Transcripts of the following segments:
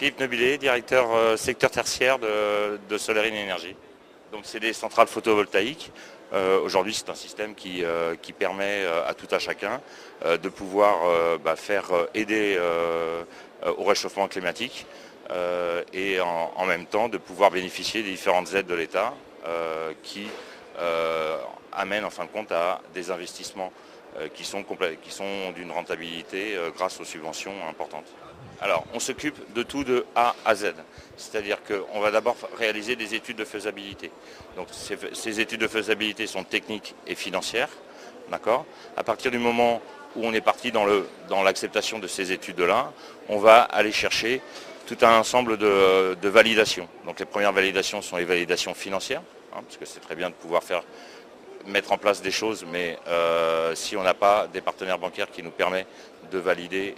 Philippe Nobillet, directeur secteur tertiaire de Solarine Énergie. Donc c'est des centrales photovoltaïques. Aujourd'hui c'est un système qui permet à tout à chacun de pouvoir faire aider au réchauffement climatique et en même temps de pouvoir bénéficier des différentes aides de l'État qui amènent en fin de compte à des investissements qui sont d'une rentabilité grâce aux subventions importantes. Alors, on s'occupe de tout de A à Z, c'est-à-dire qu'on va d'abord réaliser des études de faisabilité. Donc, ces études de faisabilité sont techniques et financières, d'accord ? À partir du moment où on est parti dans l'acceptation de ces études-là, on va aller chercher tout un ensemble de validations. Donc, les premières validations sont les validations financières, parce que c'est très bien de pouvoir mettre en place des choses, mais si on n'a pas des partenaires bancaires qui nous permettent de valider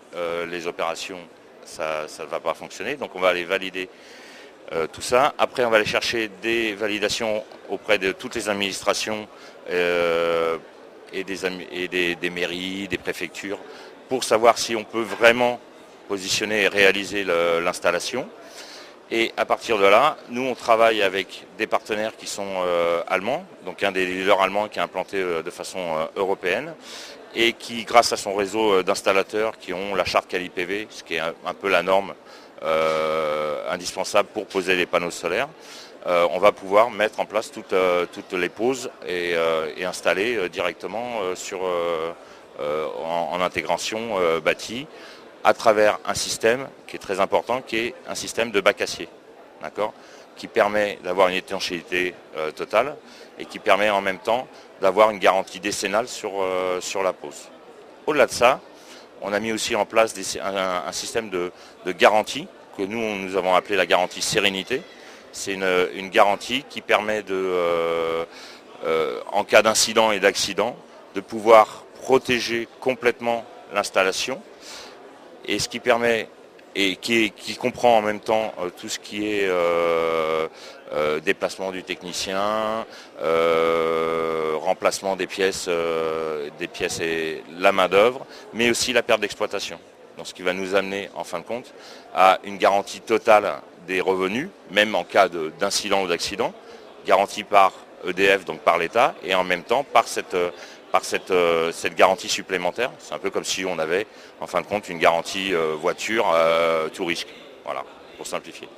les opérations, ça ne va pas fonctionner. Donc on va aller valider tout ça. Après on va aller chercher des validations auprès de toutes les administrations et des mairies, des préfectures, pour savoir si on peut vraiment positionner et réaliser l'installation. Et à partir de là, nous on travaille avec des partenaires qui sont allemands, donc un des leaders allemands qui est implanté de façon européenne et qui, grâce à son réseau d'installateurs qui ont la charte Quali-PV, ce qui est un peu la norme indispensable pour poser les panneaux solaires, on va pouvoir mettre en place toutes les poses et installer directement en intégration bâtie, à travers un système qui est très important, qui est un système de bac acier, d'accord, qui permet d'avoir une étanchéité totale et qui permet en même temps d'avoir une garantie décennale sur la pose. Au-delà de ça, on a mis aussi en place un système de garantie que nous avons appelé la garantie sérénité. C'est une garantie qui permet en cas d'incident et d'accident, de pouvoir protéger complètement l'installation. Et ce qui permet, et qui comprend en même temps tout ce qui est déplacement du technicien, remplacement des pièces et la main d'œuvre, mais aussi la perte d'exploitation. Donc ce qui va nous amener en fin de compte à une garantie totale des revenus, même en cas d'incident ou d'accident, garantie par EDF, donc par l'État, et en même temps par cette garantie supplémentaire. C'est un peu comme si on avait en fin de compte une garantie voiture tout risque. Voilà, pour simplifier.